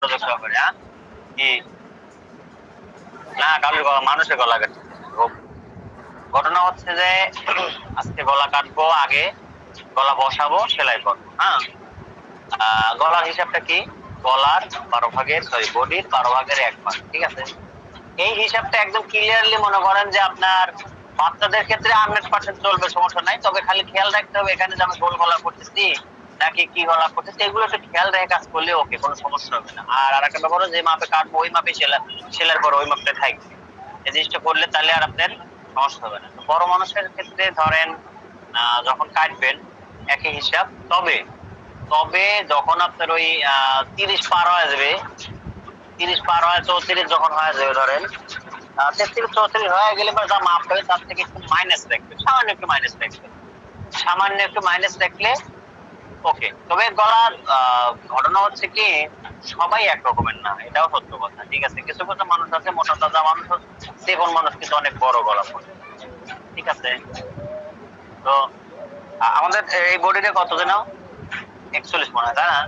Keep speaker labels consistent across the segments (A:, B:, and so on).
A: সহকারে, হ্যাঁ কি না কারোর গলা মানুষের গলা কাটছে। ঘটনা হচ্ছে যে আজকে গলা কাটবো, আগে গলা বসাবো, সেলাই করবো। হ্যাঁ, গলার হিসাবটা কি? গলার 12 ভাগের বডির 12 ভাগের 1 ভাগ, ঠিক আছে। এই হিসাবটা একদম ক্লিয়ারলি মনে করেন যে আপনার বাচ্চাদের ক্ষেত্রে 100% চলবে, সমস্যা নাই। তবে খালি খেয়াল রাখতে হবে এখানে যে আমি গোল গলা করতেছি নাকি কি গলা করতেছি, এগুলো একটু খেয়াল রেখে কাজ করলে ওকে, কোনো সমস্যা হবে না। আর আরেকটা ব্যাপার হলো যে মাপে কাটবো ওই মাপে সেলার পরে ওই মাপটা থাকবে। এই জিনিসটা করলে তাহলে আর আপনার সমস্যা হবে না। তো বড় মানুষের ক্ষেত্রে ধরেন যখন কাটবেন একই হিসাব। তবে তবে যখন আপনার ওই 30 পার হয়ে যাবে, 30 পার হয় 34 যখন হয়ে যাবে, ধরেন 33 34 হয়ে গেলে পরে যা মাপ হবে তার থেকে একটু মাইনাস রাখবে, সামান্য একটু মাইনাস রাখবে, সামান্য একটু মাইনাস রাখলে ওকে। তবে গলার ঘটনা হচ্ছে কি, সবাই এক রকমের না, এটাও সত্য কথা, ঠিক আছে। কিছু কিছু মানুষ আছে, মোটা তাজা মানুষ, সেবন মানুষ কিন্তু অনেক বড় গলা পড়ে, ঠিক আছে। তো আমাদের এই বডিটা কত যেন 41 মনে হয়, তাই না?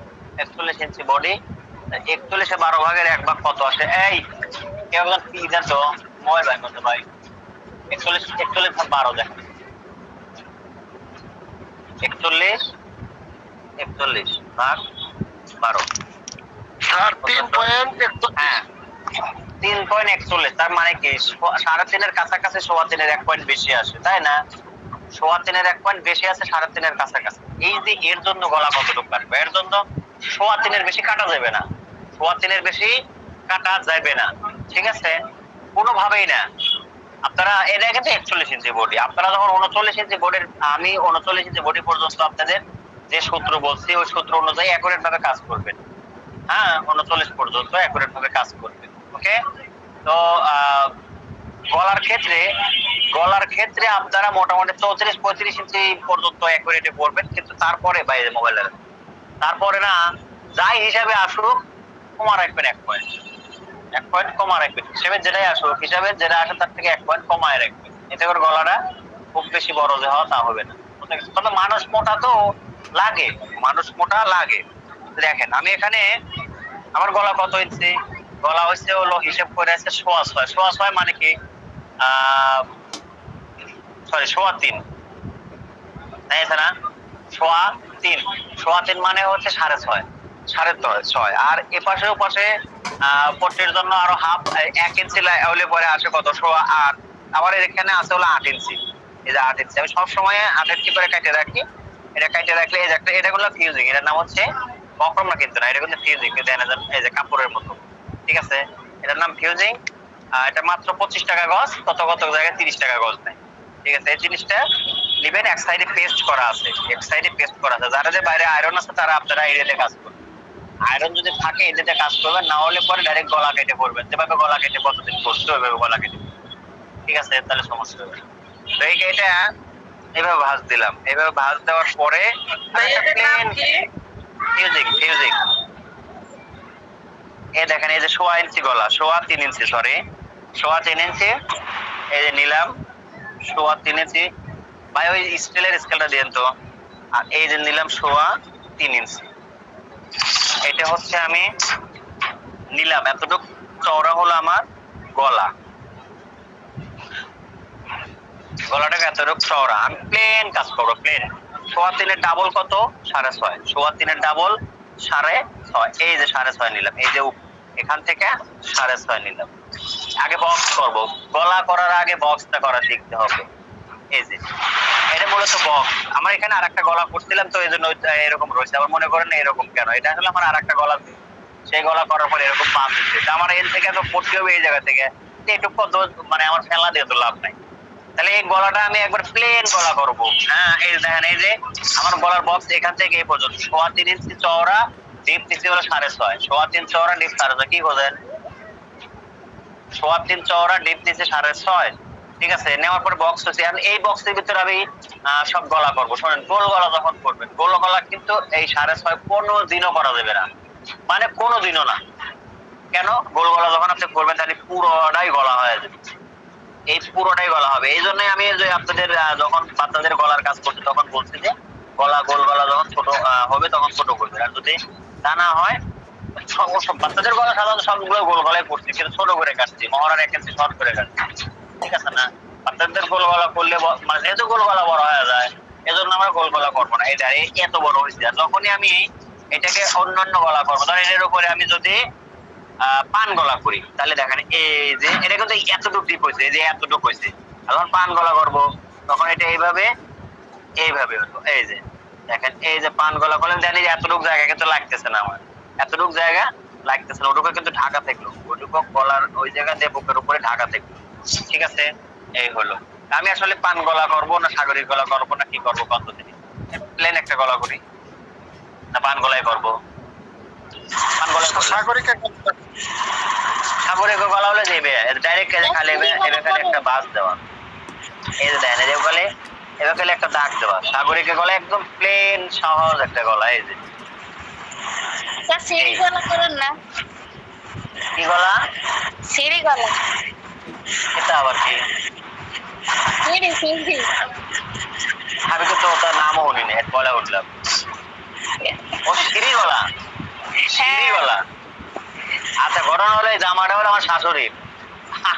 A: 41 ইঞ্চি বডি, 41-এ 12 ভাগের 1 ভাগ কত আসে? এই কেউ একজন কি জানতো? মোবাইল ভাই কত ভাই? 41 দেখেন, 41 ভাগ 12, হ্যাঁ 3.41। তার মানে কি 3.5-এর কাছাকাছি, 3.25-এর 1 পয়েন্ট বেশি আসে, তাই না? 3.25-এর 1 পয়েন্ট বেশি আছে 3.5-এর কাছাকাছি। এই যে এর জন্য গলা কতটুকু কাটবে, এর জন্য 3.25-এর বেশি কাটা যাবে না, 3.25-এর বেশি কাটা যাবে না, ঠিক আছে, কোনোভাবেই না। আপনারা এটা কিন্তু 41 ইঞ্চি বডি, আপনারা যখন 39 ইঞ্চি বডির, আমি 39 ইঞ্চি বডি পর্যন্ত আপনাদের যে সূত্র বলছি ওই সূত্র অনুযায়ী অ্যাকুরেট ভাবে কাজ করবেন। হ্যাঁ, 39 পর্যন্ত অ্যাকুরেট ভাবে কাজ করবেন, ওকে। তো গলার ক্ষেত্রে আপনারা মোটামুটি 34-35 ইঞ্চি পর্যন্ত অ্যাকুরেটে করবেন, কিন্তু তারপরে বাইরে মোবাইলের তারপরে না যাই হিসাবে আসুক কমা রাখবেন 1 পয়েন্ট, 1 পয়েন্ট কমা রাখবেন। হিসাবে যেটাই আসুক, হিসাবে যেটা আসে তার থেকে 1 পয়েন্ট কমায় রাখবেন, এতে করে গলাটা খুব বেশি বড় যে হওয়া তা হবে না। তবে মানুষ মোটা তো লাগে, মানুষ মোটা লাগে। দেখেন আমি এখানে আমার গলা কত ইঞ্চি, গলা হচ্ছে হলো হিসাব করে আছে 6.6, 6.6 মানে কি সরি 3.15, তাই না? 3.15, 3.15 মানে হচ্ছে 6.5, 6.5। আর এপাশে ওপাশে পট্টির জন্য আরো হাফ 1 ইঞ্চি হলে পরে আসে কত 8। আবার এখানে আছে হলো 8 ইঞ্চি, এই যে 8 ইঞ্চি আমি সবসময় 8 ইঞ্চি করে কেটে রাখি। এটা কেটে রাখলে এই যে একটা, এটা হলো ফিউজিং, এটার নাম হচ্ছে বক্রম না কিন্তু না, এটা কিন্তু ফিউজিং, এই যে কাপড়ের মতো, ঠিক আছে। এটার নাম ফিউজিং। এটা মাত্র 25 টাকা গজ, কত কত জায়গায় 30 টাকা গজ নেয়, ঠিক আছে। এই জিনিসটা নিবেন, এক সাইডে পেস্ট করা আছে, এক সাইডে পেস্ট করা আছে। যারা যে বাইরে আয়রন আছে তারা আপনারা এই রেটে কাজ করবেন, আয়রন যদি থাকে এই রেটে কাজ করবেন, না হলে পরে ডাইরেক্ট গলা কেটে করবেন, যেভাবে গলা কেটে কতদিন করতে ওইভাবে গলা কেটে, ঠিক আছে, তাহলে সমস্যা হবে না। তো এটা এইভাবে ভাঁজ দিলাম, এইভাবে ভাঁজ দেওয়ার পরে প্লেন ফিউজিং ফিউজিং এই দেখেন, এই যে 1.25 ইঞ্চি গলা, 3.25 ইঞ্চি, সরি 3.25 ইঞ্চি, এই যে নিলাম 3.25 ইঞ্চি। ভাই ওই স্টিলের স্কেলটা দিয়েন তো। আর এই যে নিলাম 3.25 ইঞ্চি, এটা হচ্ছে আমি নিলাম, এতটুকু চওড়া হলো আমার গলা, গলাটাকে এতটুকু চওড়া। আমি প্লেন কাজ করবো, প্লেন। 3.25-এর ডাবল কত? 6.5, 3.25-এর ডাবল 6.5, এই যে 6.5 নিলাম, এই যে এখান থেকে 6.5 নিলাম। আগে বক্স করব, গলা করার আগে বক্সটা করা শিখতে হবে। এই যে এটা মূলত বক্স। আমার এখানে আরেকটা গলা করছিলাম তো এই জন্য এরকম রয়েছে। আবার মনে করেন এরকম কেন, এটা আসলে আমার আরেকটা গলা, সেই গলা করার পর এরকম পাঁচ হচ্ছে। আমার এর থেকে তো পড়তে হবে এই জায়গা থেকে, এটুকু মানে আমার ফেলা দিয়ে তো লাভ নাই। তাহলে এই গলাটা আমি একবার প্লেন গলা করবো। হ্যাঁ, এই দেখেন, এই যে আমার গলার বক্স এখান থেকে এই পর্যন্ত 3.25 ইঞ্চি চওড়া, ডিপ নিচে হলো 6.5, 3.25 চওড়া, ডিপ 6.5, কি বোঝেন? 3.25 চওড়া, ডিপ নিচে 6.5, ঠিক আছে। নেওয়ার পর বক্স হচ্ছে, এই বক্সের ভিতরে আমি সব গলা করবো। শোনেন, গোল গলা যখন করবেন, গোল গলা কিন্তু এই 6.5 কোনো দিনও করা যাবে না, মানে কোনো দিনও না। কেন? গোল গলা যখন আপনি করবেন তাহলে পুরোটাই গলা হয়ে যাবে, এই পুরোটাই গলা হবে। এই জন্যই আমি যে আপনাদের যখন বাচ্চাদের গলার কাজ করছি তখন বলছি যে গলা, গোল গলা যখন ছোট হবে তখন ছোট করবে, আর যদি তা না হয় সব বাচ্চাদের গলা সাধারণত সবগুলো গোল গলায় করছি, কিন্তু ছোট করে কাটছি, মহড়ার 1 ইঞ্চি শর্ট করে কাটছি, ঠিক আছে না? বাচ্চাদের গোল গলা করলে মানে যেহেতু গোল গলা বড় হয়ে যায়, এজন্য আমরা গোল গলা করবো না। এটা এত বড় হয়েছে, আর যখনই আমি এটাকে অন্যান্য গলা করবো, ধরেন এর উপরে আমি যদি পান গলা করি, তাহলে দেখেন এই যে এটা কিন্তু এতটুকু ডিপ হয়েছে, এই যে এতটুকু হয়েছে। যখন পান গলা করবো তখন এটা এইভাবে এইভাবে হলো, এই যে দেখেন এই যে পান গলা করলেন, জানি এতটুকু জায়গা কিন্তু লাগতেছে না আমার, এতটুকু জায়গা লাগতেছে না, ওটুকু কিন্তু ঢাকা থাকলো, ওটুকু গলার ওই জায়গা দিয়ে বুকের উপরে ঢাকা থাকলো, ঠিক আছে? এই হলো। আমি আসলে পান গলা করবো না সাগরিক গলা করবো না কি করবো কত দিন, প্লেন একটা গলা করি না পান গলায় করবো? পান গলায়
B: সাগরিক
A: সাগরিক গলা হলে দেবে ডাইরেক্ট খালি এখানে একটা বাস দেওয়া, এই যে দেন এই বলে এবার খালি একটা দাগ দেওয়া, সাগরিকের গলা একদম প্লেন সহজ একটা গলা, এই যে
C: সিঁড়ি গলা করেন না?
A: কি গলা?
C: সিঁড়ি গলা।
A: এটা আবার কি?
C: সিঁড়ি।
A: আমি তো ওটার নামও শুনিনি, বলে উঠলাম। ও সিঁড়ি গলা, সিঁড়ি গলা। আচ্ছা, ঘটনা হলো জামাটা হলো আমার শাশুড়ির,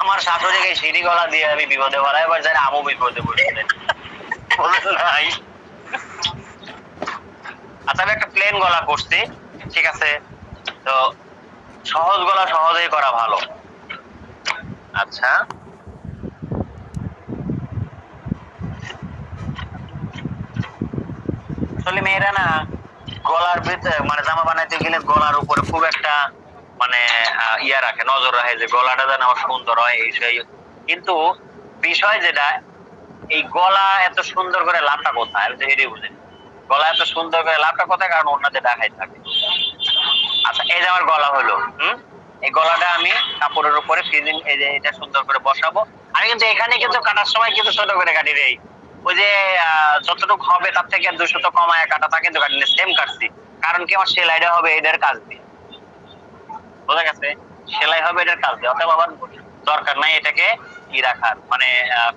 A: আমার শাশুড়িকে সিঁড়ি গলা দিয়ে আমি বিপদে পড়াই, এবার জানি আমও বিপদে পড়েছিলেন নাই। আচ্ছা, আমি একটা প্লেন গলা করছি, ঠিক আছে? তো সহজ গলা সহজেই করা ভালো। আচ্ছা, আসলে মেয়েরা না গলার ভিতরে মানে জামা বানাইতে গেলে গলার উপরে খুব একটা মানে ইয়া রাখে, নজর রাখে যে গলাটা যেন আমার সুন্দর হয় এই সেই, কিন্তু বিষয় যেটা এই গলা এত সুন্দর করে লাভটা কোথায়, আমি তো এটাই বুঝি গলা এত সুন্দর করে লাভটা কোথায়, কারণ অন্যদের দেখাই থাকে। আচ্ছা, এই যে আমার গলা হলো, এই গলাটা আমি কাপড়ের উপরে ফিজিং এই যে এটা সুন্দর করে বসাবো। আমি কিন্তু এখানে কিন্তু কাটার সময় কিন্তু ছোট করে কাটি রে, ওই যে যতটুকু হবে তার থেকে 200 কমায় কাটা, তা কিন্তু কাটিনি, সেম কাটছি। কারণ কি, আমার সেলাইটা হবে এটার কাজ দিয়ে, বোঝা গেছে? সেলাই হবে এটার কাজ দিয়ে, অতএব আবার দরকার নাই এটাকে ই রাখার, মানে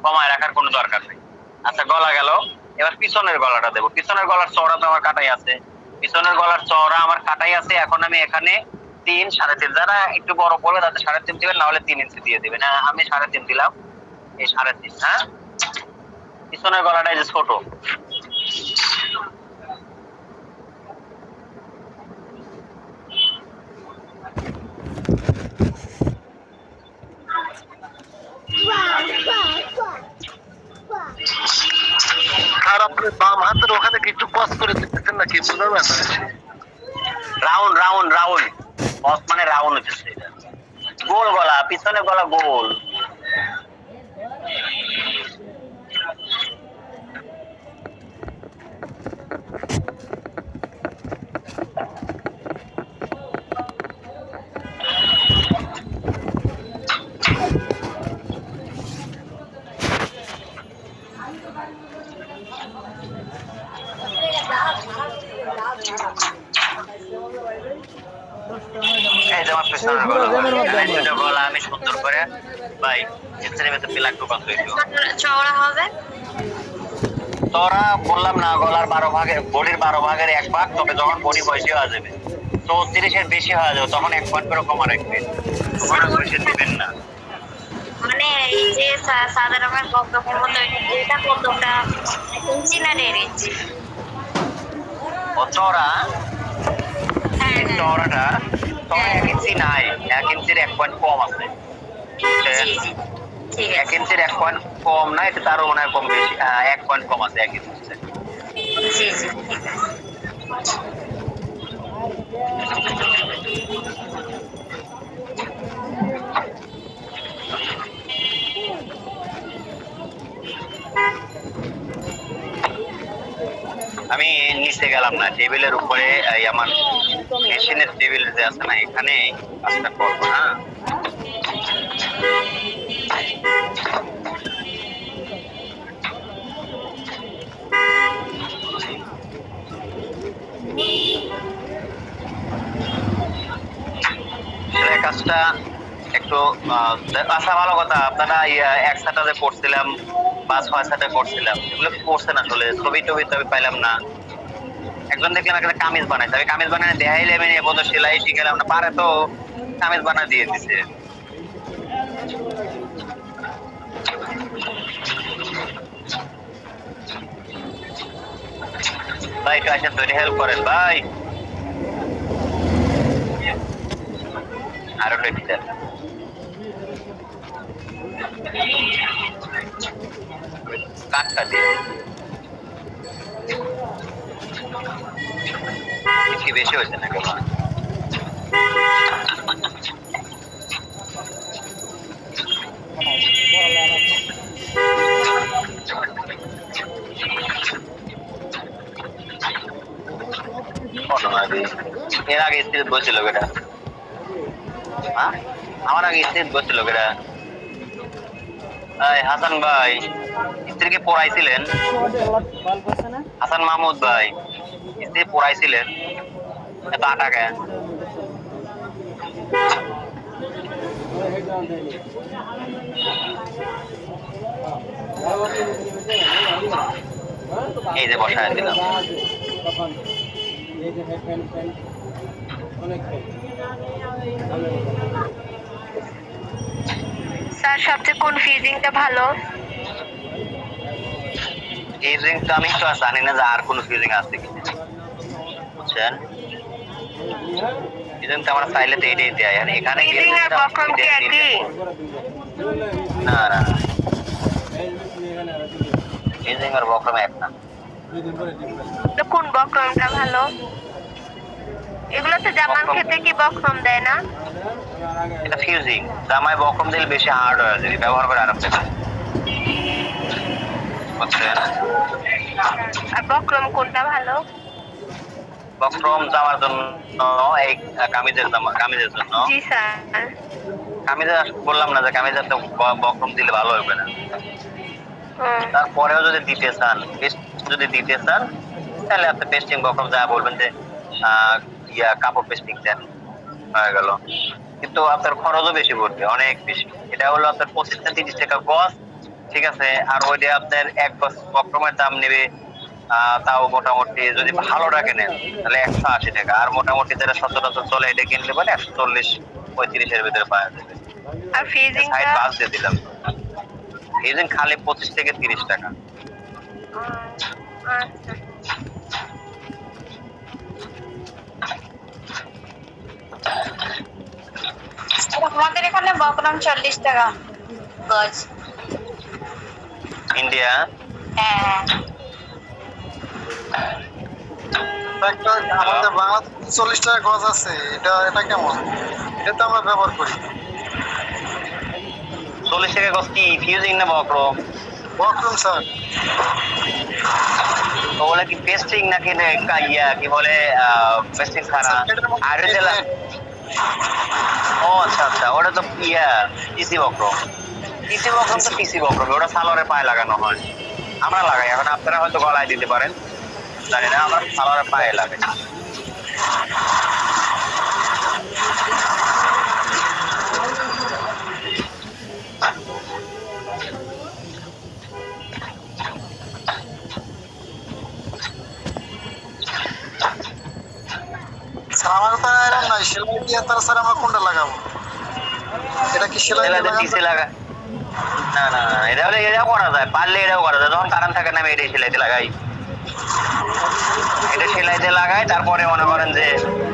A: কমায় রাখার কোনো দরকার নেই। আচ্ছা, গলা গেল, এবার পিছনের গলাটা দেবো। পিছনের গলার চওড়া তো আমার কাটাই আছে, পিছনের গলার চওড়া আমার কাটাই আছে। এখন আমি এখানে 3 3.5, যারা একটু বড় পড়বে তাদের 3.5 দিবেন, না হলে 3 ইঞ্চি দিয়ে দিবেন। আমি 3.5 দিলাম, এই 3.5। হ্যাঁ, পিছনের গলাটা যে ছোট,
B: আর আপনি বাম হাতের ওখানে কি একটু পজ করে দিতেছেন নাকি বুঝতে পারছেন?
A: রাউন্ড রাউন্ড রাউন্ড, বস মানে রাউন্ড হচ্ছে এটা, গোল গলা, পিছনে গলা গোল। এই যে আমার পিছনের গলা আমি সুন্দর করে ভাই এর ভেতর প্লাগ ঢোকান হইলো।
C: চওড়া হবে?
A: তোরা বললাম না, গলার 12 ভাগের, বডির 12 ভাগের 1 ভাগ। তবে যখন বডি বেশি হয়ে যাবে, 34-এর বেশি হয়ে যাবে, তখন 1 পয়েন্ট করে কমা রাখবেন, তখন বেশি দিবেন না।
C: মানে এই যে সাদা রঙের বকবকের মতো যেটা বলতো, ওটা 1 ইঞ্চি না 1.5 ইঞ্চি?
A: ও চওড়া,
C: হ্যাঁ,
A: চওড়াটা 1 ইঞ্চি নাই, 1 ইঞ্চির 1 পয়েন্ট কম আছে।
C: ঠিক
A: 1 ইঞ্চির 1 পয়েন্ট কম না, এটা তারও মনে হয় কম বেশি, 1 পয়েন্ট কম আছে 1 ইঞ্চি।
C: জি জি, ঠিক আছে।
A: আমি নিচে গেলাম না, টেবিলের উপরে আমার মেশিনের টেবিল যে আছে না, এখানে কাজটা করবো। হ্যাঁ, সেলাই কাজটা একটু আচ্ছা, ভালো কথা, আপনারা একসাথে যে করছিলাম বা 6 সাথে করছিলাম, এগুলো করছেন আসলে? ছবি টবি তো আমি পাইলাম না, একজন দেখলাম একটা কামিজ বানাইছে, আমি কামিজ বানাই দেখাইলে আমি বলতো সেলাই শিখালাম না, পারে তো কামিজ বানা দিয়ে দিছে। ভাই একটু আসেন তো, হেল্প করেন ভাই। আরো একটু দেন। কাটটা দিয়ে কি বেশি হয়েছে নাকি? এর আগে স্ত্রী বলছিল এটা, হ্যাঁ আমার আগে স্ত্রী বলছিল এটা। হাসান ভাই স্ত্রীকে পড়াইছিলেন? হাসান মাহমুদ ভাই স্ত্রী পড়াইছিলেন? এত আটাকে এই যে বসায় দিলাম।
C: স্যার সবচেয়ে কনফিউজিংটা ভালো?
A: ফিউজিং তো আমি তো জানি না যে আর কোনো ফিউজিং আছে কি, বুঝছেন? ফিউজিং তো আমরা চাইলে তো এটাই দেয়, আর এখানে
C: ফিজিং আর বক্রম কি একই?
A: না না, ফিউজিং আর বক্রম এক না।
C: তো কোন বক্রমটা ভালো? এগুলো তো জামার ক্ষেত্রে কি বক্রম দেয় না?
A: এটা ফিউজিং, জামায় বক্রম দিলে বেশি হার্ড হয়ে যায়, ব্যবহার করে আরাম পেতে, বুঝছেন?
C: আর বক্রম কোনটা ভালো?
A: বক্রম জামার জন্য, এই কামিজের জন্য।
C: জি স্যার।
A: কামিজে বললাম না যে কামিজে তো বক্রম দিলে ভালো হবে না। তারপরেও যদি দিতে চান, যদি দিতে চান তাহলে আপনি পেস্টিং বক্রম যা বলবেন যে কাপড় পেস্টিং দেন, হয়ে গেল। কিন্তু আপনার খরচও বেশি পড়বে, অনেক বেশি। এটা হলো আপনার 25-30 টাকা গজ, ঠিক আছে। আর ওইটা আপনার এক গজ বক্রমের দাম নেবে তাও মোটামুটি যদি ভালোটাকে নেন তাহলে 180 টাকা, আর মোটামুটি যারা সচরাচর চলে এটা কিনলে বলে 140-35 ভিতরে পাওয়া যাবে।
C: আর ফিজিং
A: সাইড বাস দিয়ে দিলাম, ফিজিং খালি 25-30 টাকা।
C: আচ্ছা। আমাদের এখানে বকরম 40 টাকা গজ।
A: ইন্ডিয়া?
C: হ্যাঁ।
B: একটা আমাদের বাংলাদেশে 40 টাকা গজ আছে, এটা কেমন? এটা তো আমরা ব্যবহার করি।
A: 40 টাকা গজ কি ফিউজিং না বক্রম?
B: বকরুম স্যার।
A: ওগুলা কি পেস্টিং নাকি কি বলে পেস্টিং ছাড়া? আর ও আচ্ছা আচ্ছা, ওটা তো টিসি বক্রম। টিসি বক্রম তো টিসি বক্রম, ওটা সালোয়ারের পায়ে লাগানো হয়, আমরা লাগাই। এখন আপনারা হয়তো গলায় দিতে পারেন, জানি না, আমরা সালোয়ারের পায়ে লাগাই।
B: আমার তো আয়রন নাই, সেলাই দিয়ে তার স্যার আমরা কোনটা লাগাবো? এটা কি সেলাই দিয়ে
A: টিসি লাগা? না না না, এটা হলে এটাও করা যায়, পারলে এটাও করা যায়। যখন কারেন্ট থাকে না আমি এটাই সেলাইতে লাগাই, এটা সেলাইতে লাগাই। তারপরে মনে করেন যে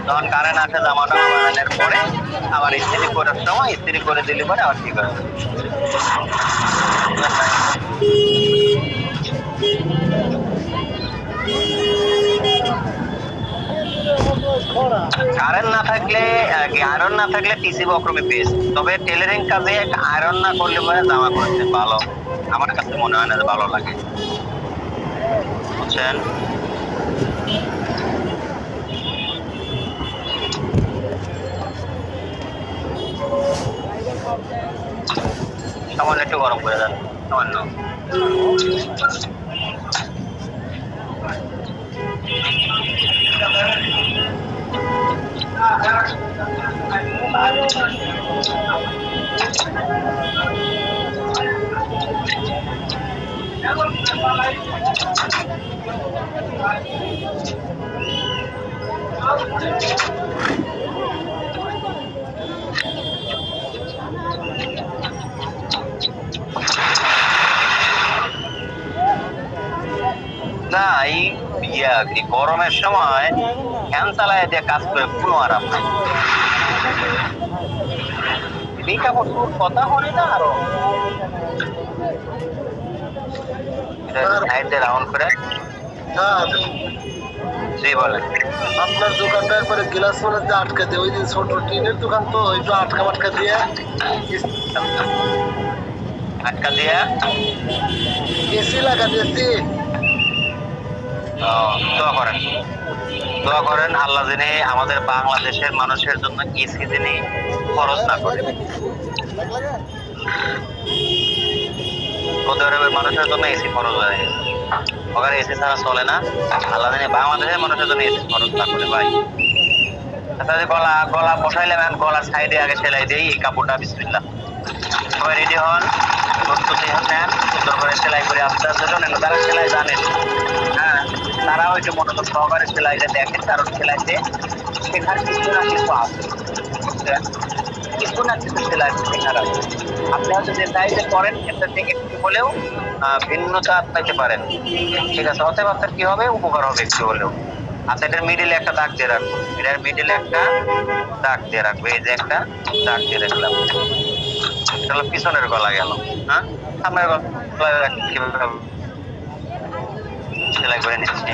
A: যখন কারেন্ট আসে জামাটা বানানোর পরে আবার ইস্ত্রি করার সময় ইস্ত্রি করে দিলে পরে আবার ঠিক হয়। কারেন্ট না থাকলে আয়রন না থাকলে টিসি বক্রমে বেস্ট। তবে টেলারিং কাজে আয়রন না করলে পরে জামা করতে ভালো, আমার কাছে মনে হয় না যে ভালো লাগে, বুঝছেন? সামান্য একটু গরম করে দেন, সামান্য। না এই গরমের সময় ফ্যান চালায় দিয়ে কাজ করে কোনো আরাম নাই। এই কাপড় তোর কথা হলে না আরো সাইডে রাউন্ড করে
B: স্যার
A: জি বলেন।
B: আপনার দোকানটা একবারে গ্লাস মানে দিয়ে আটকে দিয়ে, ওই যে ছোট টিনের দোকান তো একটু আটকা মাটকা দিয়ে
A: আটকা দিয়া
B: এসি লাগা দিয়েছি।
A: দোয়া করেন, দোয়া করেন আল্লাহ যিনি আমাদের বাংলাদেশের মানুষের জন্য এসি যিনি খরচ না করে, সৌদি আরবের মানুষের জন্য এসি খরচ হয়ে গেছে, ওখানে এসি ছাড়া চলে না। আল্লাহ যিনি বাংলাদেশের মানুষের জন্য এসি খরচ না করে ভাই। তাহলে গলা গলা বসাইলাম, এখন গলার সাইডে আগে সেলাই দিই এই কাপড়টা। বিসমিল্লাহ, সবাই রেডি হন, প্রস্তুতি নেন, সুন্দর করে সেলাই করে আস্তে আস্তে শোনেন। তারা সেলাই জানেন, হ্যাঁ, তারাও একটু মনোযোগ সহকারে সেলাইটা দেখেন, কারণ সেলাইতে শেখার কিছু না কিছু আছে, কিছু না কিছু সেলাই শেখার আছে। আপনি হয়তো যে সাইজে করেন এটা থেকে একটু হলেও ভিন্নতা পাইতে পারেন, ঠিক আছে? অতএব আপনার কি হবে, উপকার হবে একটু হলেও। আচ্ছা, এটার মিডিলে একটা দাগ দিয়ে রাখবো, এটার মিডিলে একটা দাগ দিয়ে রাখবো, এই যে একটা দাগ দিয়ে রাখলাম। এটা হলো পিছনের গলা গেল, হ্যাঁ। সামনের গলা কিভাবে সেলাই করে নিচ্ছি।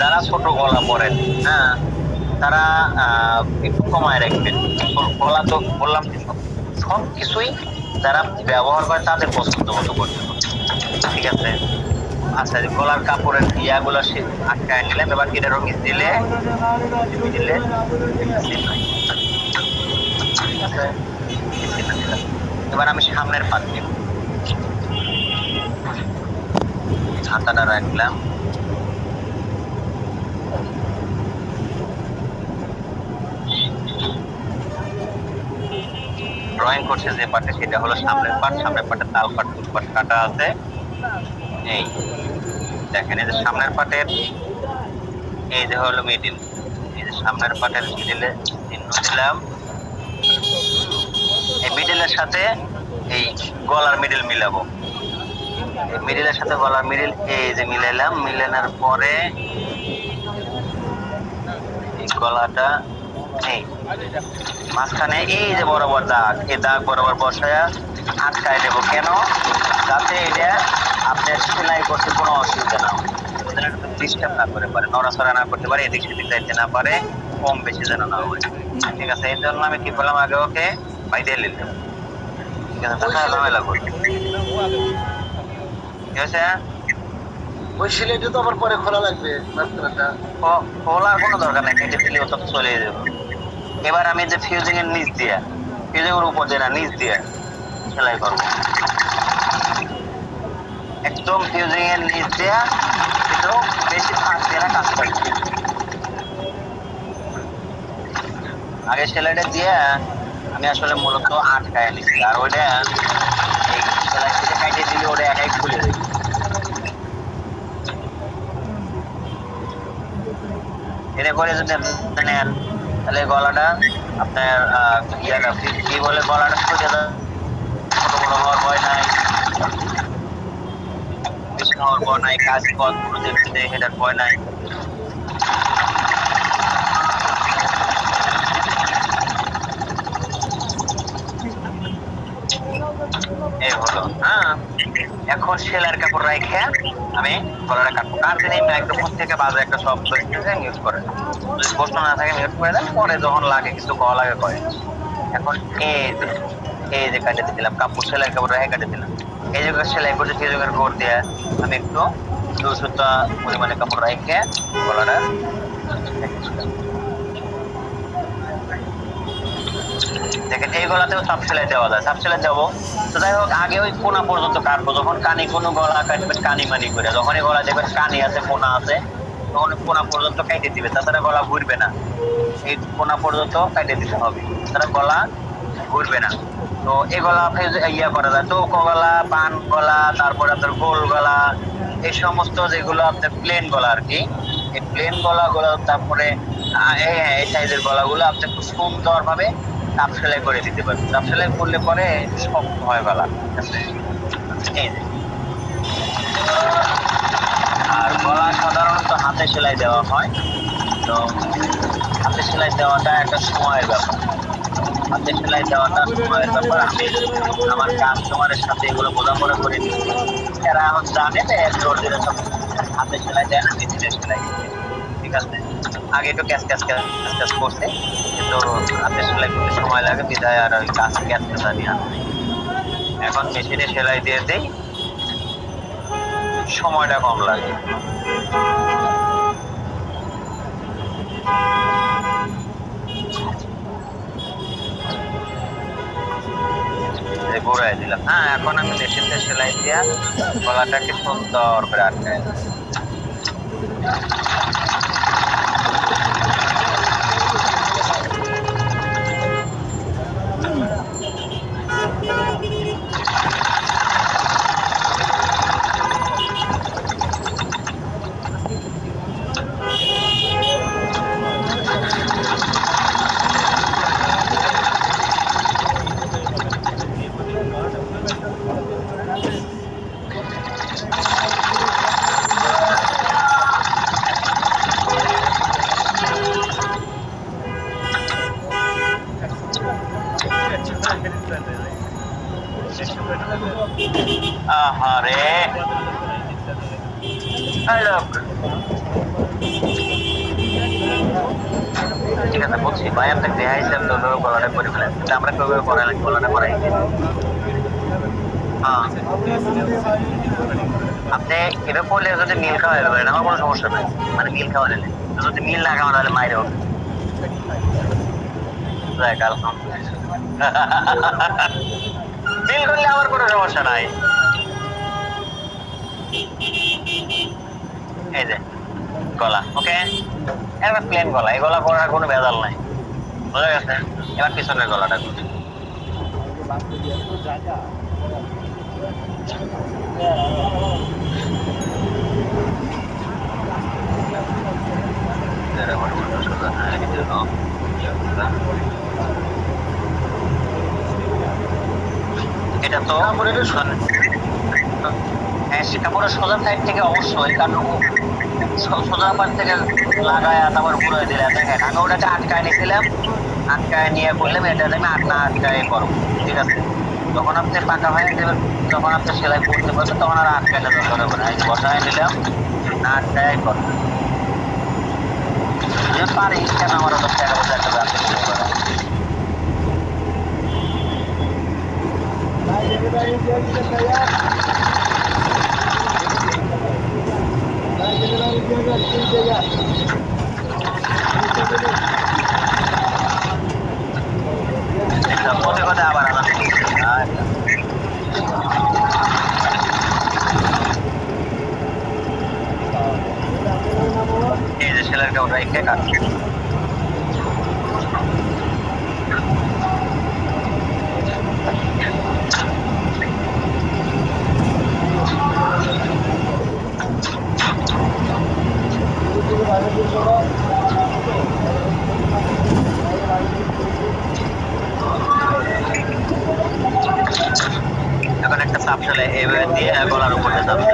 A: যারা ছোট গলা পরেন, হ্যাঁ, তারা একটু কমায় রাখবেন। গলা তো বললাম সব কিছুই যারা ব্যবহার করে তাদের পছন্দ মতো করতে হবে, ঠিক আছে? আচ্ছা, গলার কাপড়ের ইয়াগুলো সে আটকায় নিলাম, এবার এটারও মিস দিলে দিলে ঠিক আছে। এবার আমি সামনের পাত দিব, হাতাটা রাখলাম, ড্রয়িং করছে যে পাটে সেটা হলো সামনের পাট। সামনের পাটে তাল পাট তুল পাট কাটা আছে, এই দেখেন। এই যে সামনের পাটের এই যে হলো মিডিল, এই যে সামনের পাটের মিডিলে চিহ্ন দিলাম। এই মিডিলের সাথে এই গলার মিডিল মিলাবো, এই মিডিলের সাথে গলার মিডিল এই যে মিলাইলাম। মিলানোর পরে এই গলাটা এই মাঝখানে এই যে বরাবর দাগ, এই দাগ বরাবর বসায়া আটকায় দেবো। কেন? যাতে এটা আপনার সেলাই করতে কোনো অসুবিধা না হয়, ডিস্টার্ব না করে পারে, নড়াচড়া না করতে পারে, এদিক সেদিক যাইতে না পারে, কম বেশি যেন না হয়, ঠিক আছে? এই জন্য আমি কি করলাম, আগে ওকে বাইরে নিলাম, ঠিক আছে? তাছাড়া ঝামেলা করবে, ঠিক আছে?
B: ওই সিলাইটা তো আবার পরে খোলা লাগবে মাঝখানটা।
A: খোলার কোনো দরকার নেই, কেটে দিলে ওটা চলে যাবে। এবার আমি যে ফিউজিং এর নিচ দিয়া, ফিউজিং এর উপর দিয়ে না, নিচ দিয়া সেলাই করবো, একদম ফিউজিং এর নিচ দিয়া, একটু বেশি ফাঁক দিয়ে না কাজ করছি। আগে সেলাইটা দিয়ে আমি আসলে মূলত আটকায় নিচ্ছি, আর ওইটা এই সেলাই থেকে কাটিয়ে দিলে ওটা একাই খুলে যাবে। এটা করে যদি নেন তাহলে গলাটা আপনার ইয়াটা কি বলে, গলাটা সোজা ছোট বড় হওয়ার ভয় নাই, বেশি হওয়ার ভয় নাই, কাজ পথ প্রজেক্টে এটার ভয় নাই। এই হলো, হ্যাঁ। এখন সেলাইয়ের কাপড় রাখে আমি গলাটা কাটবো। কার দিন এই মাইক্রোফোন থেকে বাজে একটা শব্দ মিউট করে, যদি প্রশ্ন না থাকে মিউট করে দেন, পরে যখন লাগে কিছু কল লাগে করে। এখন এই যে কাটে দিলাম, কাপড় সেলাই কাপড় রেখে কাটে দিলাম। এই যে সেলাই করতে 3 জনের গোড় দিয়ে আমি একটু 2 সুতা পরিমাণে কাপড় রেখে গলাটা দেখেন এই গলাতেও সাপ সেলাই দেওয়া যায়, সাপ সেলাই দেবো। তো যাই হোক, আগে ওই কোনা পর্যন্ত কাটবো, যখন কানি কোনো গলা কাটবেন কানি মানি করে, যখনই গলা দেখবেন কানি আছে কোনা আছে তখন কোনা পর্যন্ত কাটে দিবে, তাছাড়া গলা ঘুরবে না। এই কোনা পর্যন্ত কাটে দিতে হবে, তাছাড়া গলা ঘুরবে না। তো এই গলা ইয়া করা যায়, চৌকো গলা, পান গলা, তারপরে আপনার গোল গলা, এই সমস্ত যেগুলো আপনার প্লেন গলা আর কি, এই প্লেন গলাগুলো, তারপরে এই সাইজের গলাগুলো আপনি খুব সুন্দর ভাবে চাপ সেলাই করে দিতে পারবেন। চাপ সেলাই করলে পরে শক্ত হয় গলা, ঠিক আছে? এই যে। আর গলা সাধারণত হাতে সেলাই দেওয়া হয়, তো হাতে সেলাই দেওয়াটা একটা সময়ের ব্যাপার, হাতে সেলাই দেওয়াটা সময়ের ব্যাপার। আমি আমার কাস্টমারের সাথে এগুলো বোঝাপড়া করে দিচ্ছি, এরা এখন জানে যে জোর সব হাতে সেলাই দেয় না, মেশিনে সেলাই করে, ঠিক আছে? আগে একটু ক্যাচ ক্যাচ ক্যাচ ক্যাচ করছে, কিন্তু হাতে সেলাই করতে সময় লাগে, বিধায় আর ওই কাজ ক্যাচ ক্যাচ আনি না। এখন মেশিনে সেলাই দিয়ে দেই, সময়টা কম লাগে। ঘুরাই দিলাম। হ্যাঁ, এখন আমি মেশিনটা সেলাই দিয়া গলাটাকে সুন্দর করে আটকাই। আহারে ঠিক আছে, বলছি ভাই আপনাকে দেয়া হিসাব তো গলাটা করে ফেলেন, কিন্তু আমরা কেউ করাই গলাটা করাই। হ্যাঁ, আপনি এভাবে করলে যদি মিল খাওয়া যাবে আমার কোনো সমস্যা নাই, মানে মিল খাওয়া নিলে, যদি মিল না খাওয়া তাহলে মাইরে হবে। মিল করলে আমার কোনো সমস্যা নাই। এই যে গলা, ওকে, এবার প্লেন গলা, এই গলা করার কোনো ভেজাল নাই, বোঝা গেছে? এবার পিছনের গলাটা করি। এটা তো কাপড়ের সোজা সাইড থেকে অবশ্যই, কারণ সোজা পাশ থেকে লাগায় তারপর ঘুরে দিলে দেখেন, আমি ওটাকে আটকায় নিয়েছিলাম, আটকায় নিয়ে করলাম, এটা আমি আটকায় করবো, ঠিক আছে? যখন আপনি পাকা হয়ে যাবেন, যখন আপনি সেলাই করতে পারবেন, তখন আর আটকাইলে দরকার হবে না। এই বসায় নিলাম, না আটকায় করবো পারি, কেন আমার অত টাকা পয়সা একটা ব্যবসা শুরু করা। পথে পথে আবার আলাদা এই যে সেলার কাপড় রেখে কাটছি। এখন একটা চাপ সেলাই এভাবে দিয়ে গলার উপরে যাবে।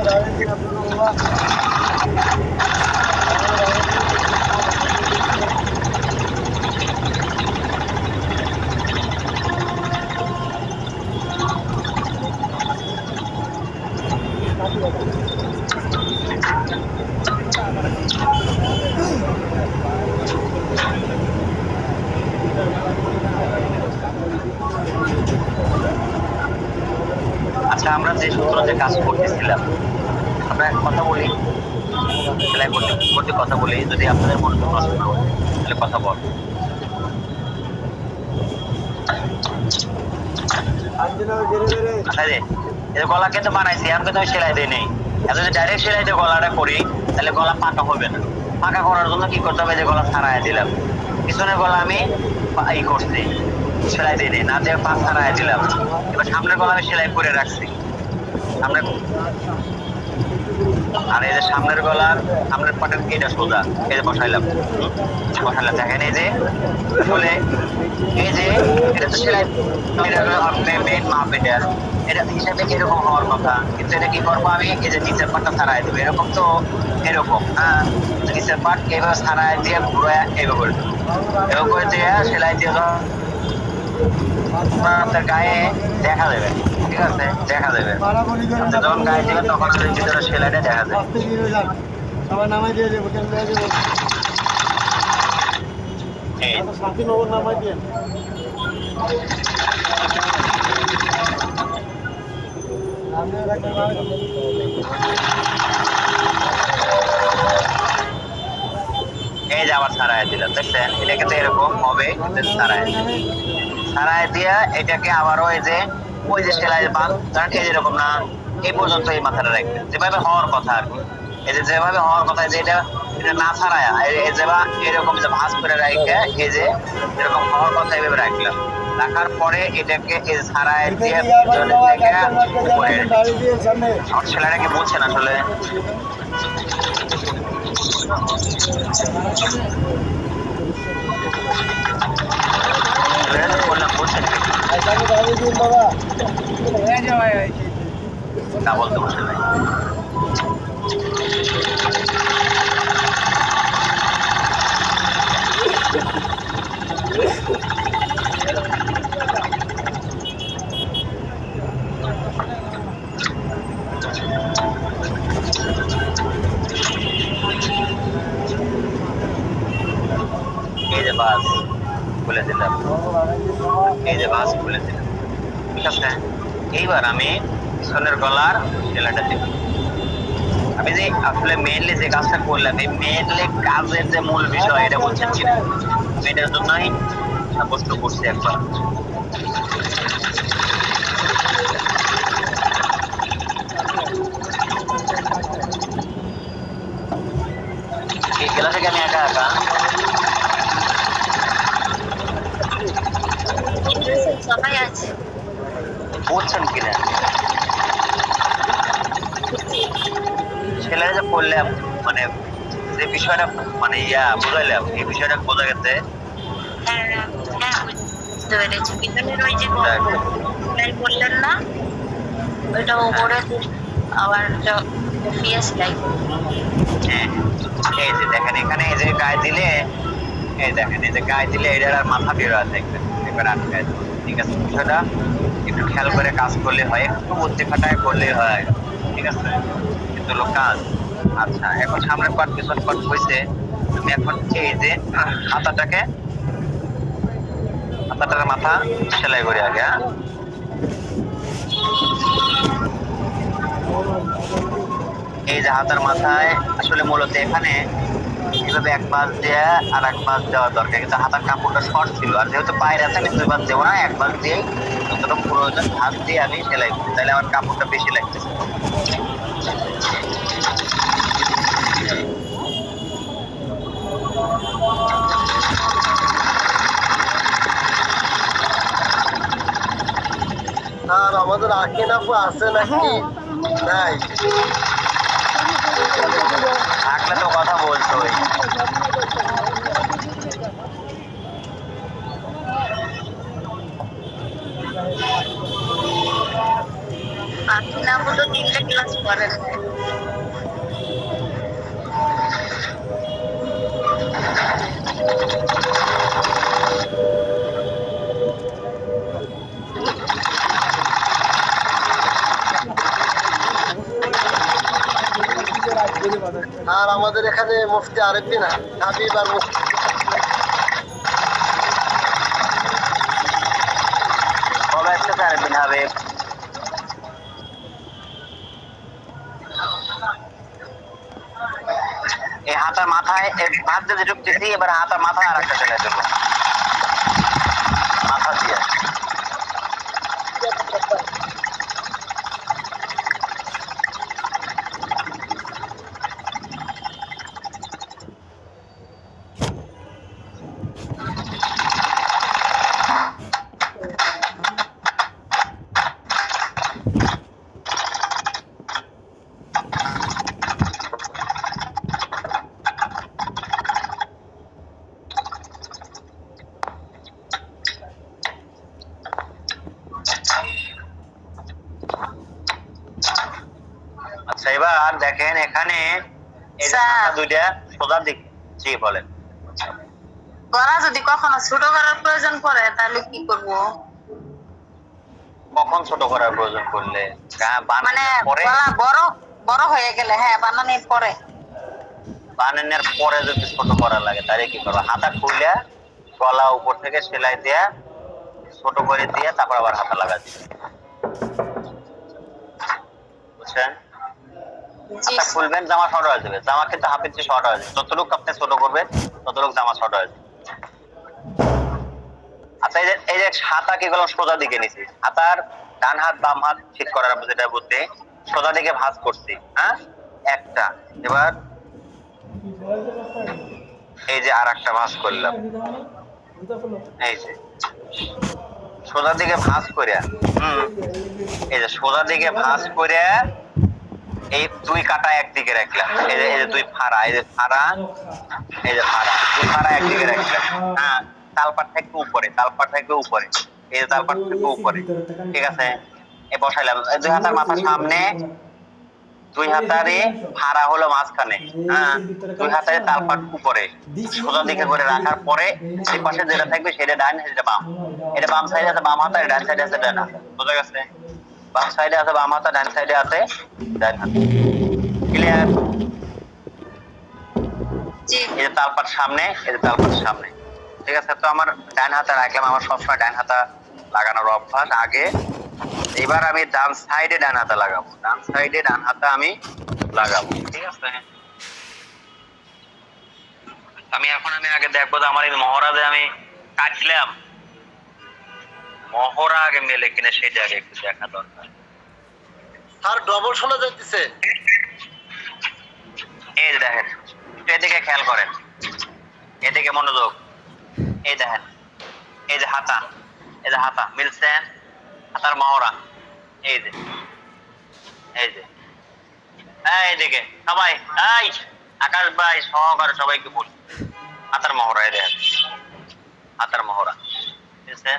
A: আচ্ছা আমরা যে সূত্র যে কাজ করতেছিলাম, আমরা এক কথা বলি, সেলাই করতে করতে কথা বলি, যদি আপনাদের মনে কোনো প্রশ্ন হয় তাহলে কথা বল। আচ্ছা রে, এই গলা কিন্তু বানাইছি, আমি কিন্তু সেলাই দিই নেই। এত যদি ডাইরেক্ট সেলাই দিয়ে গলাটা করি তাহলে গলা পাকা হবে না। পাকা করার জন্য কি করতে হবে, যে গলা ছাড়াই দিলাম, পিছনের গলা আমি ই করছি, সেলাই দিই নেই, না দিয়ে পা ছাড়াই দিলাম। এবার সামনের গলা আমি সেলাই করে রাখছি, সামনে। আর এই যে সামনের গলার সামনের পাটের এটা সোজা, এই যে বসাইলাম, বসাইলাম, দেখেন এই যে আসলে এই যে এটা তো সেলাই, এটা হলো মেন মাপ, এটা হিসাবে এরকম হওয়ার কথা, কিন্তু এটা কি করবো আমি, এই যে নিচের পাটটা ছাড়াই দেবো, এরকম তো এরকম, হ্যাঁ, নিচের পাট এইভাবে ছাড়াই দিয়ে ঘুরে এইভাবে করে দেবো, এভাবে করে দিয়ে সেলাই দিয়ে আপনার গায়ে দেখা দেবে, ঠিক আছে, দেখা দেবে, যখন গায়ে দেবেন তখন ভিতরে সেলাইটা দেখা যাবে। এই যে আবার ছাড়াই দিলাম, দেখছেন, এটা কিন্তু এরকম হবে, ছাড়াই দিয়া এটাকে আবারও এই যে ওই যে সেলাই বাঁধ, কারণ এই যেরকম না, এই পর্যন্ত এই মাথাটা রাখবেন যেভাবে হওয়ার কথা আর কি, এই যে যেভাবে হওয়ার কথা, যে এটা এটা না ছাড়ায়া এই যে বা এরকম যে ভাঁজ করে রাখে, এই যে এরকম হওয়ার কথা এইভাবে রাখলাম, রাখার পরে এটাকে এই ছাড়াই দিয়ে উপরে আমার ছেলেটা কি বলছেন আসলে, বললাম বলছেন না, বলতে বসে নাই। এই যে বাস খুলে দিলাম, এই যে বাস খুলে দিলাম, ঠিক আছে। এইবার আমি পিছনের গলার সেলাইটা দেব। আমি যে আসলে মেইনলি যে কাজটা করলাম, এই মেইনলি কাজের যে মূল বিষয় এটা বলছেন কিনা, এটার জন্যই সাব্যস্ত করছি একবার। এই খেলা থেকে আমি একা একা
C: সবাই আছে,
A: বুঝছেন কিনা, ছেলেরা যে করলাম, মানে যে বিষয়টা মানে বুঝাইলাম, এই বিষয়টা বোঝা গেছে।
C: হ্যাঁ হ্যাঁ, বুঝতে পেরেছি। পিছনের ওই যে সেলাই করলেন না, ওইটা ওপরে আবার পিএস সেলাই।
A: হ্যাঁ, এই যে দেখেন এখানে এই যে গায়ে দিলে, এই দেখেন এই যে গায়ে দিলে এটার আর মাথা বের হয়, দেখবেন এবার আটকায় দেবো, ঠিক আছে। বিষয়টা একটু খেয়াল করে কাজ করলে হয়, একটু বুদ্ধি খাটায় করলে হয়, ঠিক আছে, কিন্তু হলো কাজ। আচ্ছা, এখন সামনের পাট পিছন পাট হয়েছে, আমি এখন এই যে হাতাটার মাথা সেলাই করি আগে, হ্যাঁ। এই যে হাতার মাথায় আসলে মূলত এখানে এইভাবে এক পাশ দিয়ে আর এক পাশ দেওয়া দরকার, কিন্তু হাতার কাপড়টা শর্ট ছিল, আর যেহেতু পায়ের আছে আমি দুই পাশ দেবো না, এক পাশ দিয়ে যতটুকু প্রয়োজন হাত দিয়ে আমি সেলাই করি, তাহলে আমার কাপড়টা বেশি লাগতেছে।
B: আর আমাদের আকিন আপু আছে নাকি নাই?
A: থাকলে তো কথা বলছো,
C: বাকি না বলো 3টা ক্লাস করেন।
B: আর আমাদের এখানে মুফতি আরেকদিন হাবিব আর মুফতি
A: কবে আসতেছে আরেকদিন হবে? হাতার মাথায় ভাঁজ দিয়ে ঢুকতেছি, এবার হাতার মাথায় আর একটা সেলাই দেবো মাথা দিয়ে। আচ্ছা এবার দেখেন এখানে এই যে
C: স্যার।
A: হাতা দুইটা সোজা দিক। জি বলেন।
C: গলা যদি কখনো ছোট করার প্রয়োজন পড়ে তাহলে কি করব?
A: কখন ছোট করার প্রয়োজন পড়লে?
C: মানে
A: বানানোর পরে?
C: গলা বড় বড় হয়ে গেলে, হ্যাঁ বানানোর পরে।
A: বানানোর পরে যদি ছোট করা লাগে তাহলে কি করবো? হাতা খুলে গলা উপর থেকে সেলাই দিয়ে ছোট করে দিয়ে তারপর আবার হাতা লাগা দিবে, বুঝছেন?
C: জি
A: হাতা খুলবেন, জামা শর্ট হয়ে যাবে। জামা কিন্তু হাফ ইঞ্চি শর্ট হয়ে যাবে, যতটুকু আপনি ছোট করবেন ততটুকু জামা শর্ট হয়ে যাবে। আচ্ছা এই যে হাতা কি করলাম সোজা দিকে নিছি, হাতার ডান হাত বাম হাত ঠিক করার যেটা বুঝতে সোজা দিকে ভাঁজ করছি, হ্যাঁ একটা। এবার এই যে আর একটা ভাঁজ করলাম, এই যে সোজা দিকে ভাঁজ করে, এই যে সোজা দিকে ভাঁজ করে এই দুই কাটা একদিকে রাখলাম, এই যে দুই ফাড়া, এই যে ফাড়া, এই যে ফাড়া, দুই ফাড়া একদিকে রাখলাম। হ্যাঁ তালপাট থেকে উপরে, তালপাট থেকে উপরে, এই যে তালপাট থেকে উপরে, ঠিক আছে? এ বসাইলাম দুই হাতার মাথা সামনে, দুই হাতারে ফাড়া হলো মাঝখানে, হ্যাঁ দুই হাতারে তালপাট উপরে সোজা দিকে করে রাখার পরে এই পাশে যেটা থাকবে সেটা ডান, সেটা বাম। এটা বাম সাইডে আছে বাম হাতা, ডান সাইডে আছে ডান হাতা, বোঝা গেছে? বাম সাইডে আছে বাম হাতা, ডান সাইডে আছে ডান হাতা। ক্লিয়ার?
C: জি
A: এই যে তালপাট সামনে, এই যে তালপাট সামনে, ঠিক আছে? তো আমার ডান হাতা রাখলাম, আমার সবসময় ডান হাতা লাগানোর অভ্যাস আগে। এবার আমি ডান সাইডে ডান হাতা লাগাবো, ডান সাইডে ডান হাতা আমি লাগাবো, ঠিক আছে? আমি আগে দেখবো যে আমার এই মহড়া যে আমি কাটলাম, মহড়া আগে মেলে কিনা সেটা আগে একটু দেখা দরকার।
B: আর ডবল শোনা যাইতেছে।
A: এই যে দেখেন, এদিকে খেয়াল করেন, এদিকে মনোযোগ। এই দেখেন, এই যে হাতা, এই যে হাতা মিলছে, হাতার মহড়া, এই যে এই যে এইদিকে সবাই, এই আকাশ ভাই সহকারে সবাইকে বলি, হাতার মহড়া, এই দেখেন হাতার মহড়া, ঠিক আছে?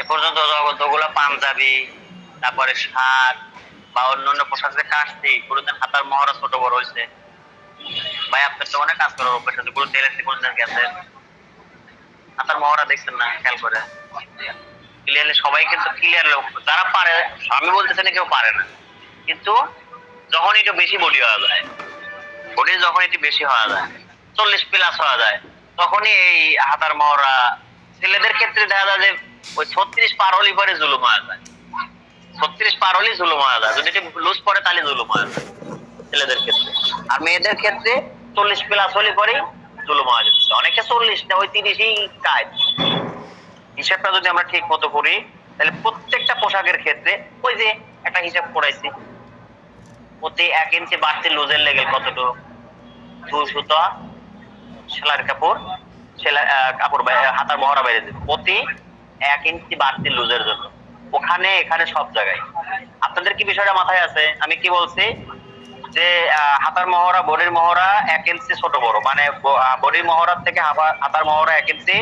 A: এ পর্যন্ত যতগুলো পাঞ্জাবি, তারপরে শার্ট বা অন্যান্য পোশাক যে কাটছি, কোনোদিন হাতার মহড়া ছোট বড় হয়েছে? ভাই আপনার তো অনেক কাজ করার অভ্যাস আছে, কোনো তেলের কোনদিন গেছে হাতার মহড়া দেখছেন না? খেয়াল করে ক্লিয়ারলি সবাই কিন্তু ক্লিয়ার লোক যারা পারে, আমি বলতেছি না কেউ পারে না, কিন্তু যখন একটু বেশি বডি হওয়া যায়, বডি যখন একটু বেশি হওয়া যায় 40+ হওয়া যায়, তখনই এই হাতার মহড়া ছেলেদের ক্ষেত্রে দেখা যায় যে ওই 36 পার হলি পরে জুলুম হওয়া যায়, 36 পার হলি জুলুম হওয়া যায়, যদি লুজ পড়ে তাহলে জুলুম হওয়া যায় ছেলেদের ক্ষেত্রে। আর মেয়েদের ক্ষেত্রে 40+ হলি পরেই জুলুম হওয়া যাচ্ছে, অনেকে 40 না ওই 30ই কাজ। হিসাবটা যদি আমরা ঠিক মতো করি তাহলে প্রত্যেকটা পোশাকের ক্ষেত্রে ওই যে একটা হিসাব করাইছি, প্রতি 1 ইঞ্চি বাড়তি লুজের লেগেল কতটুকু, 2 সুতা সেলার কাপড়, কাপড় হাতার মহড়া বাইরে দেবে প্রতি 1 ইঞ্চি বাড়তি লুজের জন্য। ওখানে এখানে সব জায়গায় আপনাদের কি বিষয়টা মাথায় আছে? আমি কি বলছি যে হাতার মহড়া বডির মহড়া 1 ইঞ্চি ছোট বড়, মানে বডির মহড়ার থেকে হাতার মহড়া 1 ইঞ্চি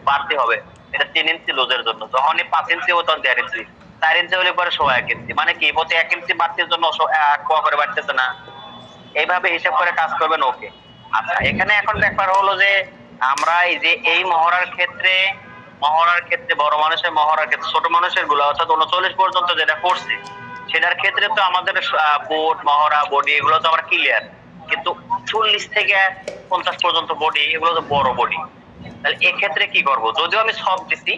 A: বাড়তি হবে, এটা 3 ইঞ্চি লুজের জন্য। যখনই 5 ইঞ্চি হতো 1.5 ইঞ্চি, 4 ইঞ্চি হলে পরে 1 ইঞ্চি, মানে কি প্রতি 1 ইঞ্চি বাড়তির জন্য 1 কোয়া করে বাড়তেছে না? এইভাবে হিসাব করে কাজ করবেন। ওকে, আচ্ছা এখানে এখন ব্যাপার হলো যে আমরা এই যে এই মহড়ার ক্ষেত্রে বড় মানুষের মহড়ার ক্ষেত্রে ছোট মানুষের গুলো অর্থাৎ 39 পর্যন্ত যেটা করছি সেটার ক্ষেত্রে তো আমাদের বোট মহড়া বডি এগুলো তো আমরা ক্লিয়ার, কিন্তু 40 থেকে 50 পর্যন্ত বডি এগুলো তো বড় বডি। তাহলে এক্ষেত্রে কি করব? যদিও আমি সব দিছি,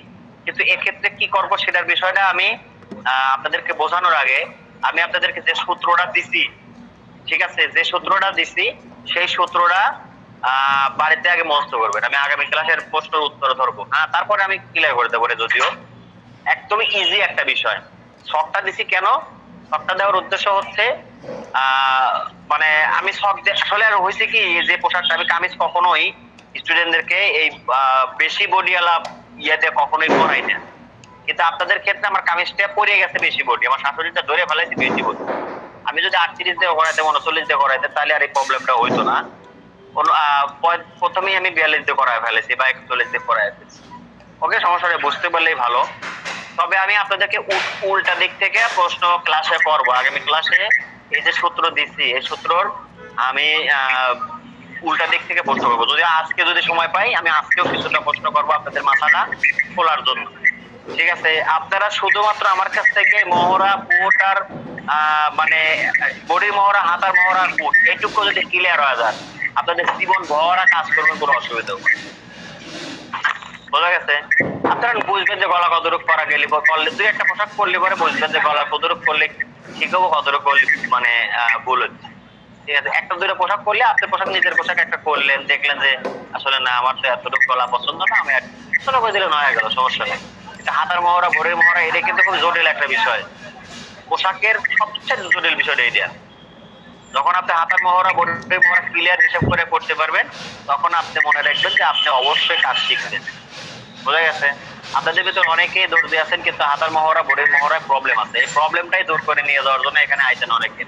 A: কিন্তু এক্ষেত্রে কি করব সেটার বিষয়টা আমি আপনাদেরকে বোঝানোর আগে আমি আপনাদেরকে যে সূত্রটা দিছি ঠিক আছে, যে সূত্রটা দিছি সেই সূত্রটা বাড়িতে আগে মুখস্থ করবেন। আমি আগামী ক্লাসের প্রশ্নের উত্তর ধরবো, হ্যাঁ, তারপরে আমি ক্লিয়ার করে দেবো। যদিও একদমই ইজি একটা বিষয়। শখটা দিছি কেন? শখটা দেওয়ার উদ্দেশ্য হচ্ছে মানে আমি শখ আসলে আর হয়েছে কি, যে পোশাকটা আমি কামিজ কখনোই স্টুডেন্টদেরকে এই বেশি বডিওয়ালা ইয়েতে কখনোই পরাই না, কিন্তু আপনাদের ক্ষেত্রে আমার কামিজটা পরে গেছে বেশি বডি, আমার শাশুড়িটা ধরে ফেলাইছে বেশি বডি। আমি যদি 38 দিয়ে করাইতে 39 দিয়ে করাইতে তাহলে আর এই প্রবলেমটা হইতো না। প্রথমেই আমি 42 দিয়ে করাই ফেলেছি বা 41 দিয়ে করাই ফেলেছি। ওকে, সমস্যা নেই, বুঝতে পারলেই ভালো। তবে আমি আপনাদেরকে উল্টা দিক থেকে প্রশ্ন ক্লাসে করবো। আগামী ক্লাসে এই যে সূত্র দিচ্ছি এই সূত্রর আমি উল্টা দিক থেকে প্রশ্ন করবো। যদি আজকে যদি সময় পাই আমি আজকেও কিছুটা প্রশ্ন করবো আপনাদের মাথাটা খোলার জন্য। ঠিক আছে, আপনারা শুধুমাত্র আমার কাছ থেকে মহড়া, কোট আর মানে বডির মহড়া, হাতার মহড়া, কোট এইটুকু যদি ক্লিয়ার হয়ে যায় আপনাদের জীবন ভরা কাজ করবেন, কোনো অসুবিধা হবে না। বোঝা গেছে? আপনারা বুঝবেন যে গলা কতটুক করা গেলে করলে, দুই একটা পোশাক করলে পরে বুঝবেন যে গলা কতটুক করলে ঠিক হবো, কতটুক করলে মানে ভুল হচ্ছে। ঠিক আছে, একটা দুটো পোশাক করলে আপনি পোশাক নিজের পোশাক একটা করলেন, দেখলেন যে আসলে না আমার তো এতটুকু গলা পছন্দ না, আমি ছোট করে দিলে নয় গেল, সমস্যা নেই। হাতার মহড়া, ভোরের মহড়া এটা কিন্তু খুব জটিল একটা বিষয়। পোশাকের সবচেয়ে জটিল বিষয়টা এটা। যখন আপনি হাতার মহড়া, ভোরের মহড়া ক্লিয়ার হিসাব করে করতে পারবেন তখন আপনি মনে রাখবেন যে আপনি অবশ্যই কাজ শিখছেন। বোঝা গেছে? আপনাদের ভিতরে অনেকেই দৌড়ে আছেন কিন্তু হাতার মহড়া, ভোরের মহড়ায় প্রবলেম আছে। এই প্রবলেমটাই দূর করে নিয়ে যাওয়ার জন্য এখানে আইছেন অনেকে।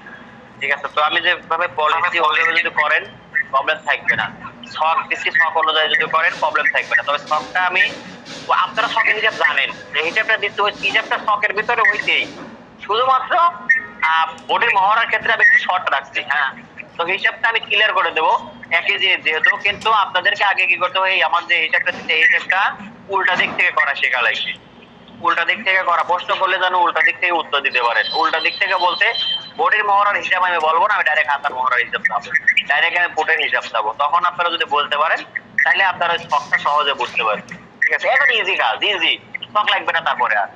A: ঠিক আছে, তো আমি যেভাবে বলেছি ওইভাবে যদি করেন প্রবলেম থাকবে না। শখ দিচ্ছি, শখ অনুযায়ী যদি করেন প্রবলেম থাকবে না। তবে শখটা আমি, আপনারা শখের হিসাব জানেন যে হিসাবটা দিতে হয়, হিসাবটা শখের ভিতরে হইতেই, শুধুমাত্র বোর্ডের মহড়ার ক্ষেত্রে আমি একটু শর্ট রাখছি। হ্যাঁ, তো হিসাবটা আমি ক্লিয়ার করে দেবো একই যেহেতু, কিন্তু আপনাদেরকে আগে কি করতে হবে, আমার যে হিসাবটা দিচ্ছে এই হিসাবটা উল্টা দিক থেকে করা শেখা লাগবে। উল্টা দিক থেকে করা, প্রশ্ন করলে যেন উল্টা দিক থেকে উত্তর দিতে পারেন। উল্টা দিক থেকে বলতে বোর্ডের মহড়ার হিসাব আমি বলবো না, আমি ডাইরেক্ট হাতার মহড়ার হিসাব পাবো, ডাইরেক্ট আমি বোর্ডের হিসাব পাবো। তখন আপনারা যদি বলতে পারেন তাহলে আপনারা শখটা সহজে বুঝতে পারবেন। ঠিক আছে, এখন ইজি কাজ, ইজি, শখ লাগবে না। তারপরে আর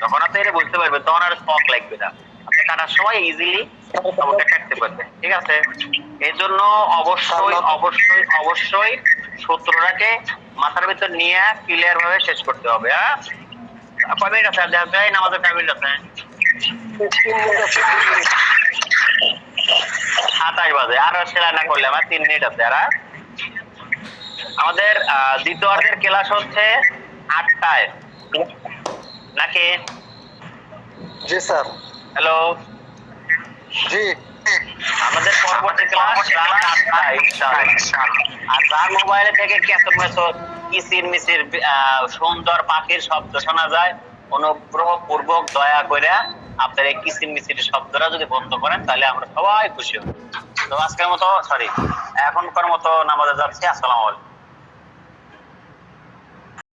A: যখন আপনি এটা বুঝতে পারবেন তখন আর শখ লাগবে না, আপনি কাটার সময় ইজিলি ওটা কাটতে পারবেন। ঠিক আছে, এই জন্য অবশ্যই অবশ্যই অবশ্যই সূত্রটাকে মাথার ভিতর নিয়ে ক্লিয়ার ভাবে শেষ করতে হবে। হ্যাঁ, কয় মিনিট আছে? দেখ আমাদের কয় মিনিট আছে? 27 বাজে, আর সেলাই না করলে আমার 3 মিনিট আছে। আর আমাদের দ্বিতীয়ার্ধের ক্লাস হচ্ছে 8টায় নাকি?
B: জি স্যার।
A: হ্যালো,
B: জি,
A: আমাদের পরবর্তী ক্লাস রাত 8টায় ইনশাআল্লাহ। আর যার মোবাইলে থেকে কিচির মিচির সুন্দর পাখির শব্দ শোনা যায়, অনুগ্রহ পূর্বক দয়া করে আপনার এই কিচির মিচির শব্দটা যদি বন্ধ করেন তাহলে আমরা সবাই খুশি হব। তো আজকের মতো এখনকার মতো নামাজে যাচ্ছি। আসসালামু আলাইকুম।